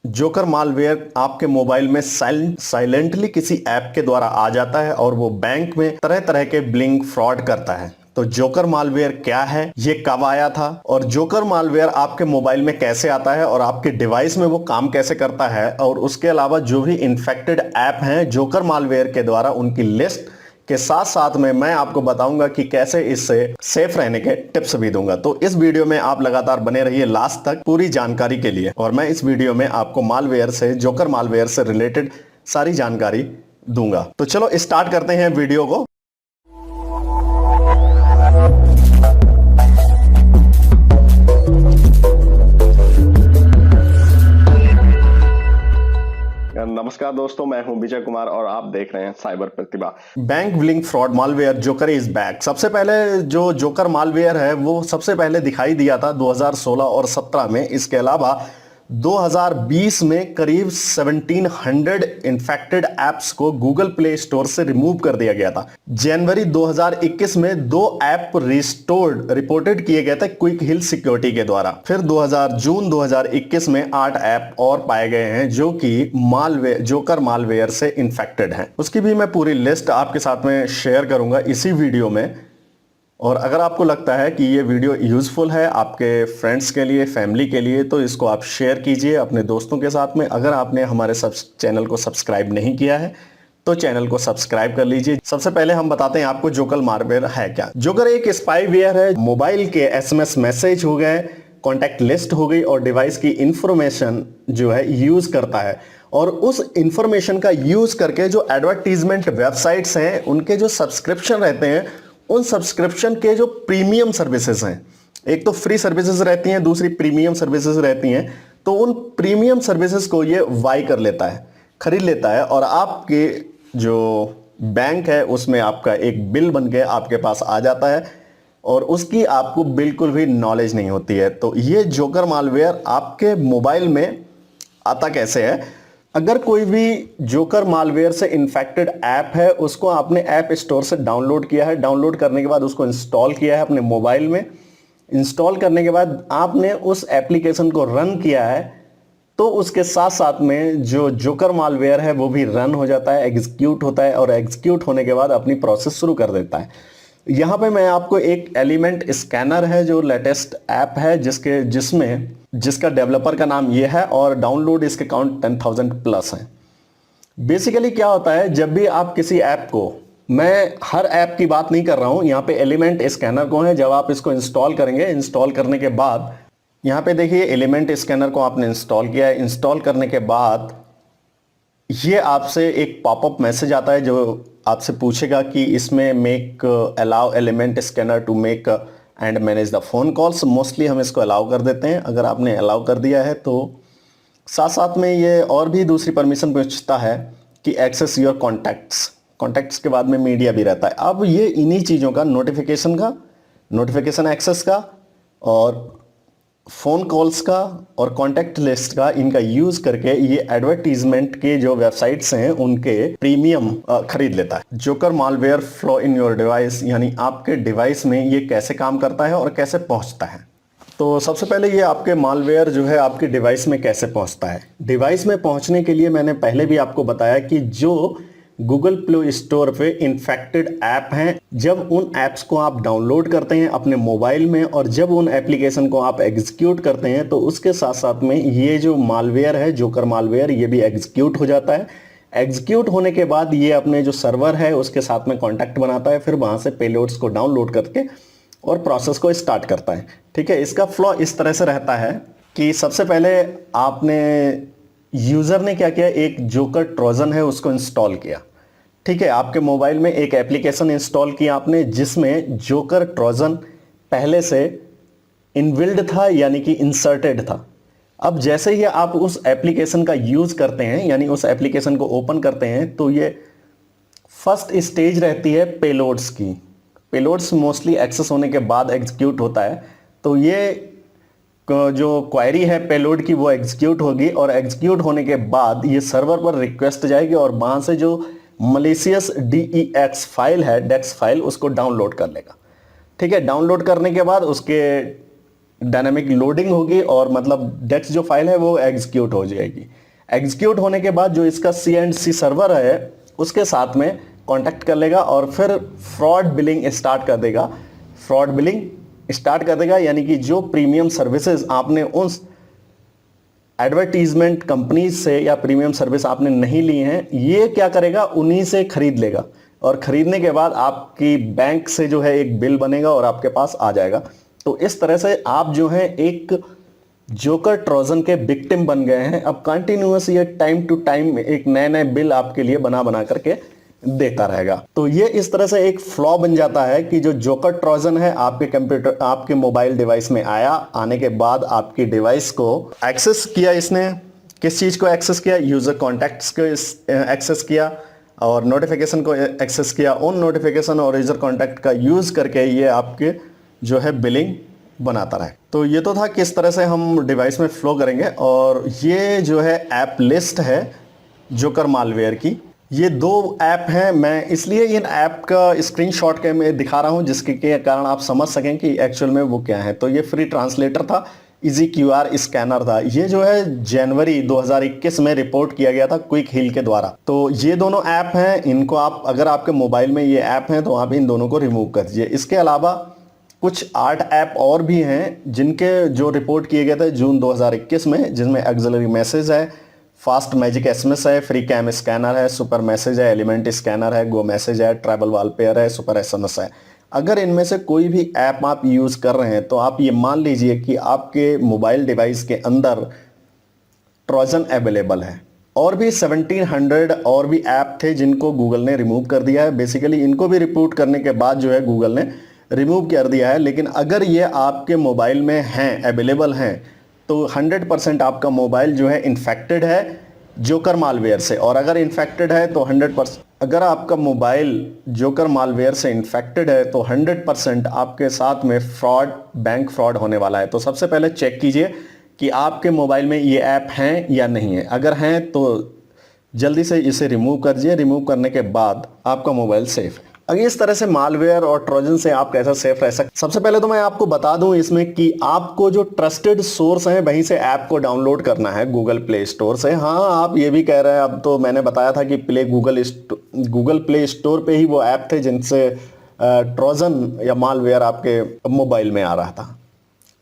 Joker malware आपके mobile में silently किसी ऐप के द्वारा आ जाता है और वो बैंक में तरह तरह के ब्लिंक फ्रॉड करता है। तो जोकर मालवेयर क्या है, ये कब आया था और जोकर मालवेयर आपके मोबाइल में कैसे आता है और आपके डिवाइस में वो काम कैसे करता है, और उसके अलावा जो भी इन्फेक्टेड ऐप हैं जोकर मालवेयर के द्वारा उनकी लिस्ट के साथ साथ में मैं आपको बताऊंगा कि कैसे इससे सेफ रहने के टिप्स भी दूंगा। तो इस वीडियो में आप लगातार बने रहिए लास्ट तक पूरी जानकारी के लिए, और मैं इस वीडियो में आपको मालवेयर से, जोकर मालवेयर से रिलेटेड सारी जानकारी दूंगा। तो चलो स्टार्ट करते हैं वीडियो को। नमस्कार दोस्तों, मैं हूं विजय कुमार और आप देख रहे हैं cyber Pratibha. Bank blink fraud malware joker is back. सबसे पहले जो जोकर मालवेयर है वो सबसे पहले दिखाई दिया था 2016 और 17 में। इसके अलावा 2020 में करीब 1700 इन्फेक्टेड ऐप्स को गूगल प्ले स्टोर से रिमूव कर दिया गया था। जनवरी 2021 में 2 ऐप रिपोर्टेड किए गए थे क्विक हिल सिक्योरिटी के द्वारा। फिर जून 2021 में 8 ऐप और पाए गए हैं जो कि जोकर मालवेयर से इन्फेक्टेड हैं। उसकी भी मैं पूरी लिस्ट आपके साथ में शेयर करूंगा इसी वीडियो में। और अगर आपको लगता है कि ये वीडियो यूजफुल है आपके फ्रेंड्स के लिए, फैमिली के लिए, तो इसको आप शेयर कीजिए अपने दोस्तों के साथ में। अगर आपने हमारे चैनल को सब्सक्राइब नहीं किया है तो चैनल को सब्सक्राइब कर लीजिए। सबसे पहले हम बताते हैं आपको जोकर मालवेयर है क्या। जोकर एक स्पाईवेयर है। मोबाइल के एसएमएस मैसेज हो गए, कॉन्टैक्ट लिस्ट हो गई और डिवाइस की इंफॉर्मेशन जो है यूज करता है, और उस इंफॉर्मेशन का यूज करके जो एडवर्टीजमेंट वेबसाइट्स हैं उनके जो सब्सक्रिप्शन रहते हैं, उन सब्सक्रिप्शन के जो प्रीमियम सर्विसेज हैं, एक तो फ्री सर्विसेज रहती हैं, दूसरी प्रीमियम सर्विसेज रहती हैं, तो उन प्रीमियम सर्विसेज को ये बाय कर लेता है, खरीद लेता है, और आपके जो बैंक है उसमें आपका एक बिल बन के आपके पास आ जाता है और उसकी आपको बिल्कुल भी नॉलेज नहीं होती है। तो ये जोकर मालवेयर आपके मोबाइल में आता कैसे है? अगर कोई भी जोकर मालवेयर से इन्फेक्टेड ऐप है, उसको आपने ऐप स्टोर से डाउनलोड किया है, डाउनलोड करने के बाद उसको इंस्टॉल किया है अपने मोबाइल में, इंस्टॉल करने के बाद आपने उस एप्लीकेशन को रन किया है, तो उसके साथ साथ में जो जोकर मालवेयर है वो भी रन हो जाता है, एग्जीक्यूट होता है, और एग्जीक्यूट होने के बाद अपनी प्रोसेस शुरू कर देता है। यहाँ पे मैं आपको एक एलिमेंट स्कैनर है जो लेटेस्ट ऐप है जिसका डेवलपर का नाम ये है, और डाउनलोड इसके काउंट 10,000 प्लस है। बेसिकली क्या होता है, जब भी आप किसी ऐप को, मैं हर ऐप की बात नहीं कर रहा हूं, यहाँ पे एलिमेंट स्कैनर को है, जब आप इसको इंस्टॉल करेंगे, इंस्टॉल करने के बाद यहाँ पे देखिए एलिमेंट स्कैनर को आपने इंस्टॉल किया है। इंस्टॉल करने के बाद ये आपसे एक पॉपअप मैसेज आता है जो आपसे पूछेगा कि इसमें make allow element scanner to make and manage the phone calls. Mostly हम इसको अलाउ कर देते हैं। अगर आपने अलाउ कर दिया है तो साथ साथ में ये और भी दूसरी परमिशन पूछता है कि एक्सेस योर कॉन्टैक्ट्स के बाद में मीडिया भी रहता है। अब ये इन्हीं चीज़ों का नोटिफिकेशन एक्सेस का और फ़ोन कॉल्स का और कॉन्टैक्ट लिस्ट का, इनका यूज करके ये एडवर्टीजमेंट के जो वेबसाइट्स हैं उनके प्रीमियम खरीद लेता है। Joker malware flow in your device, यानी आपके डिवाइस में ये कैसे काम करता है और कैसे पहुंचता है। तो सबसे पहले ये आपके मालवेयर जो है आपके डिवाइस में कैसे पहुंचता है। डिवाइस में पहुंचने के लिए मैंने पहले भी आपको बताया कि जो गूगल प्ले स्टोर पे इन्फेक्टेड ऐप हैं, जब उन ऐप्स को आप डाउनलोड करते हैं अपने मोबाइल में और जब उन एप्लीकेशन को आप एग्जीक्यूट करते हैं, तो उसके साथ साथ में ये जो मालवेयर है जोकर मालवेयर, ये भी एग्जीक्यूट हो जाता है। एग्जीक्यूट होने के बाद ये अपने जो सर्वर है उसके साथ में कॉन्टैक्ट बनाता है, फिर वहां से पेलोड्स को डाउनलोड करके और प्रोसेस को स्टार्ट करता है। ठीक है, इसका फ्लो इस तरह से रहता है कि सबसे पहले यूजर ने क्या किया, एक जोकर ट्रोजन है उसको इंस्टॉल किया। ठीक है, आपके मोबाइल में एक एप्लीकेशन इंस्टॉल किया आपने जिसमें जोकर ट्रोजन पहले से इनबिल्ड था, यानी कि इंसर्टेड था। अब जैसे ही आप उस एप्लीकेशन का यूज करते हैं, यानी उस एप्लीकेशन को ओपन करते हैं, तो ये फर्स्ट स्टेज रहती है पेलोड्स की। पेलोड्स मोस्टली एक्सेस होने के बाद एग्जीक्यूट होता है। तो ये जो क्वेरी है पेलोड की वो एग्जीक्यूट होगी, और एग्जीक्यूट होने के बाद ये सर्वर पर रिक्वेस्ट जाएगी और वहां से जो मलिशियस DEX फाइल है, डेक्स फाइल, उसको डाउनलोड कर लेगा। ठीक है, डाउनलोड करने के बाद उसके डायनामिक लोडिंग होगी और मतलब डेक्स जो फाइल है वो एग्जीक्यूट हो जाएगी। एग्जीक्यूट होने के बाद जो इसका C&C सर्वर है उसके साथ में कांटेक्ट कर लेगा और फिर फ्रॉड बिलिंग स्टार्ट कर देगा। फ्रॉड बिलिंग स्टार्ट कर देगा यानी कि जो प्रीमियम सर्विसेज आपने उस एडवर्टीजमेंट कंपनी से या प्रीमियम सर्विस आपने नहीं ली हैं, ये क्या करेगा, उन्हीं से खरीद लेगा और खरीदने के बाद आपकी बैंक से जो है एक बिल बनेगा और आपके पास आ जाएगा। तो इस तरह से आप जो है एक जोकर ट्रोजन के विक्टिम बन गए हैं। अब कंटिन्यूअस ये टाइम टू टाइम एक नए नए बिल आपके लिए बना बना करके देता रहेगा। तो ये इस तरह से एक फ्लॉ बन जाता है कि जो जोकर ट्रोजन है आपके कंप्यूटर, आपके मोबाइल डिवाइस में आया, आने के बाद आपकी डिवाइस को एक्सेस किया। इसने किस चीज को एक्सेस किया, यूजर कॉन्टैक्ट्स को एक्सेस किया और नोटिफिकेशन को एक्सेस किया। उन नोटिफिकेशन और यूजर कॉन्टैक्ट का यूज करके ये आपके जो है बिलिंग बनाता रहे। तो ये तो था किस तरह से हम डिवाइस में फ्लो करेंगे। और ये जो है ऐप लिस्ट है जोकर मालवेयर की। ये 2 ऐप हैं, मैं इसलिए इन ऐप का स्क्रीनशॉट के मैं दिखा रहा हूं जिसके के कारण आप समझ सकें कि एक्चुअल में वो क्या है। तो ये फ्री ट्रांसलेटर था, इजी QR स्कैनर था। ये जो है जनवरी 2021 में रिपोर्ट किया गया था क्विक हील के द्वारा। तो ये दोनों ऐप हैं, इनको आप अगर आपके मोबाइल में ये ऐप हैं तो आप इन दोनों को रिमूव कर दीजिए। इसके अलावा कुछ 8 ऐप और भी हैं जिनके जो रिपोर्ट किए गए थे जून 2021 में, जिनमें ऑक्सिलरी मैसेज है, फास्ट मैजिक SMS है, फ्री कैम स्कैनर है, सुपर मैसेज है, एलिमेंट स्कैनर है, गो मैसेज है, ट्रैवल वॉलपेयर है, सुपर SMS है। अगर इनमें से कोई भी ऐप आप यूज कर रहे हैं तो आप ये मान लीजिए कि आपके मोबाइल डिवाइस के अंदर ट्रोजन अवेलेबल है। और भी 1700 और भी ऐप थे जिनको गूगल ने रिमूव कर दिया है। बेसिकली इनको भी रिपोर्ट करने के बाद जो है गूगल ने रिमूव कर दिया है। लेकिन अगर ये आपके मोबाइल में हैं, अवेलेबल हैं, तो 100% आपका मोबाइल जो है इन्फेक्टेड है जोकर मालवेयर से। और अगर इन्फेक्टेड है तो 100%, अगर आपका मोबाइल जोकर मालवेयर से इन्फेक्टेड है तो 100% आपके साथ में फ्रॉड, बैंक फ्रॉड होने वाला है। तो सबसे पहले चेक कीजिए कि आपके मोबाइल में ये ऐप हैं या नहीं है। अगर हैं तो जल्दी से इसे रिमूव कर दीजिए। रिमूव करने के बाद आपका मोबाइल सेफ है। अगर इस तरह से मालवेयर और ट्रोजन से आप कैसा सेफ रह सकते, सबसे पहले तो मैं आपको बता दूं इसमें कि आपको जो ट्रस्टेड सोर्स है वहीं से ऐप को डाउनलोड करना है, गूगल प्ले स्टोर से। हाँ, आप ये भी कह रहे हैं, अब तो मैंने बताया था कि गूगल प्ले स्टोर पे ही वो ऐप थे जिनसे ट्रोजन या मालवेयर आपके मोबाइल में आ रहा था,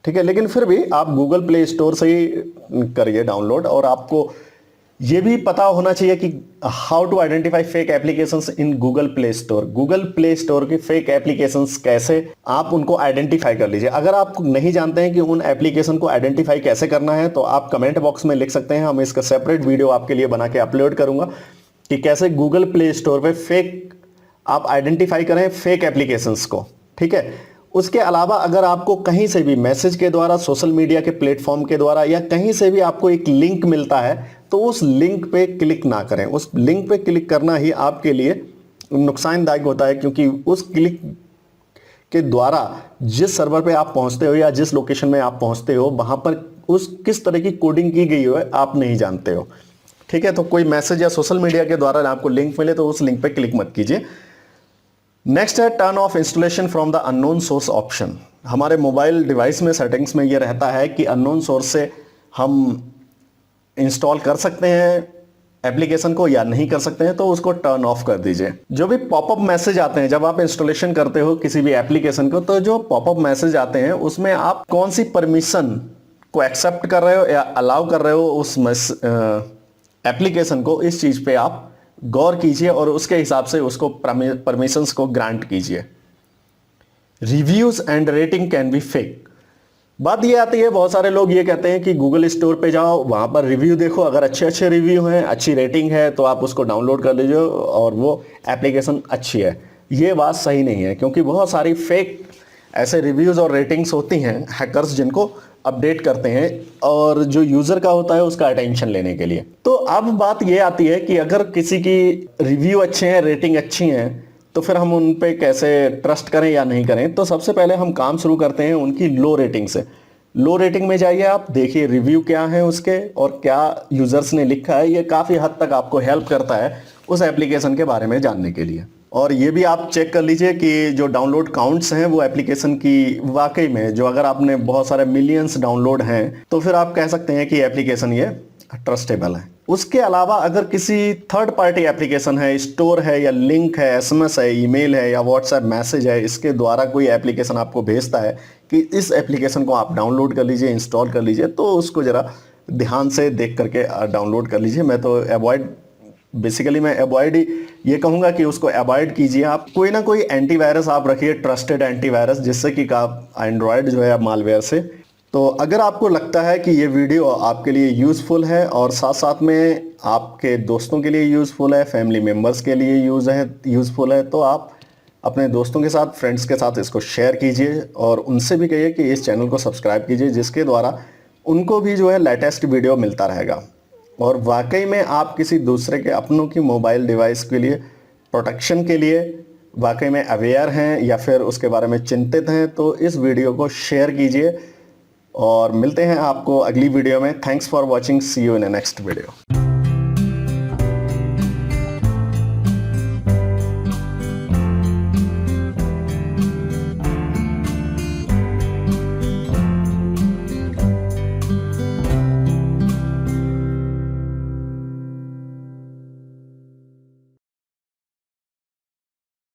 ठीक है। लेकिन फिर भी आप गूगल प्ले स्टोर से ही करिए डाउनलोड। और आपको ये भी पता होना चाहिए कि how to identify fake applications in Google Play Store. Google Play Store की फेक एप्लीकेशंस कैसे आप उनको आइडेंटिफाई कर लीजिए। अगर आप नहीं जानते हैं कि उन एप्लीकेशन को आइडेंटिफाई कैसे करना है तो आप कमेंट बॉक्स में लिख सकते हैं। हम इसका सेपरेट वीडियो आपके लिए बना के अपलोड करूंगा कि कैसे गूगल प्ले स्टोर पे फेक आप आइडेंटिफाई करें फेक एप्लीकेशंस को, ठीक है। उसके अलावा अगर आपको कहीं से भी मैसेज के द्वारा, सोशल मीडिया के प्लेटफॉर्म के द्वारा या कहीं से भी आपको एक लिंक मिलता है तो उस लिंक पे क्लिक ना करें। उस लिंक पे क्लिक करना ही आपके लिए नुकसानदायक होता है, क्योंकि उस क्लिक के द्वारा जिस सर्वर पे आप पहुंचते हो या जिस लोकेशन में आप पहुंचते हो वहां पर उस किस तरह की कोडिंग की गई है आप नहीं जानते हो, ठीक है। तो कोई मैसेज या सोशल मीडिया के द्वारा आपको लिंक मिले तो उस लिंक पे क्लिक मत कीजिए। नेक्स्ट है turn off installation from the unknown source option. हमारे मोबाइल डिवाइस में सेटिंग्स में ये रहता है कि अननोन सोर्स से हम इंस्टॉल कर सकते हैं एप्लीकेशन को या नहीं कर सकते हैं, तो उसको टर्न ऑफ कर दीजिए। जो भी पॉपअप मैसेज आते हैं जब आप इंस्टॉलेशन करते हो किसी भी एप्लीकेशन को, तो जो पॉपअप मैसेज आते हैं उसमें आप कौन सी परमिशन को एक्सेप्ट कर रहे हो या अलाउ कर रहे हो उस एप्लीकेशन को, इस चीज पे आप गौर कीजिए और उसके हिसाब से उसको परमिशंस को ग्रांट कीजिए। Reviews and rating can be fake. बात ये आती है, बहुत सारे लोग ये कहते हैं कि गूगल स्टोर पे जाओ, वहां पर रिव्यू देखो, अगर अच्छे अच्छे रिव्यू हैं, अच्छी रेटिंग है तो आप उसको डाउनलोड कर लीजिए और वो एप्लीकेशन अच्छी है। ये बात सही नहीं है, क्योंकि बहुत सारी फेक ऐसे रिव्यूज और रेटिंग्स होती हैं, हैकर्स जिनको अपडेट करते हैं और जो यूजर का होता है उसका अटेंशन लेने के लिए। तो अब बात ये आती है कि अगर किसी की रिव्यू अच्छे हैं, रेटिंग अच्छी हैं, तो फिर हम उन पे कैसे ट्रस्ट करें या नहीं करें। तो सबसे पहले हम काम शुरू करते हैं उनकी लो रेटिंग से। लो रेटिंग में जाइए, आप देखिए रिव्यू क्या है उसके और क्या यूजर्स ने लिखा है। ये काफ़ी हद तक आपको हेल्प करता है उस एप्लीकेशन के बारे में जानने के लिए। और ये भी आप चेक कर लीजिए कि जो डाउनलोड काउंट्स हैं वो एप्लीकेशन की वाकई में, जो अगर आपने बहुत सारे मिलियंस डाउनलोड हैं तो फिर आप कह सकते हैं कि एप्लीकेशन ये ट्रस्टेबल है। उसके अलावा अगर किसी थर्ड पार्टी एप्लीकेशन है, स्टोर है या लिंक है, एसएमएस है, ईमेल है या व्हाट्सएप मैसेज है, इसके द्वारा कोई एप्लीकेशन आपको भेजता है कि इस एप्लीकेशन को आप डाउनलोड कर लीजिए, इंस्टॉल कर लीजिए, तो उसको ज़रा ध्यान से देख करके डाउनलोड कर लीजिए। मैं तो मैं अवॉइड ही ये कहूँगा कि उसको अवॉइड कीजिए। आप कोई ना कोई एंटीवायरस आप रखिए, ट्रस्टेड एंटीवायरस, जिससे कि आप एंड्रॉयड जो है मालवेयर से। तो अगर आपको लगता है कि ये वीडियो आपके लिए यूज़फुल है और साथ साथ में आपके दोस्तों के लिए यूज़फुल है, फैमिली मेम्बर्स के लिए यूज़फुल है, तो आप अपने दोस्तों के साथ, फ्रेंड्स के साथ इसको शेयर कीजिए और उनसे भी कहिए कि इस चैनल को सब्सक्राइब कीजिए, जिसके द्वारा उनको भी जो है लेटेस्ट वीडियो मिलता रहेगा। और वाकई में आप किसी दूसरे के अपनों की मोबाइल डिवाइस के लिए, प्रोटेक्शन के लिए वाकई में अवेयर हैं या फिर उसके बारे में चिंतित हैं, तो इस वीडियो को शेयर कीजिए। और मिलते हैं आपको अगली वीडियो में। Thanks for watching, see you in next video.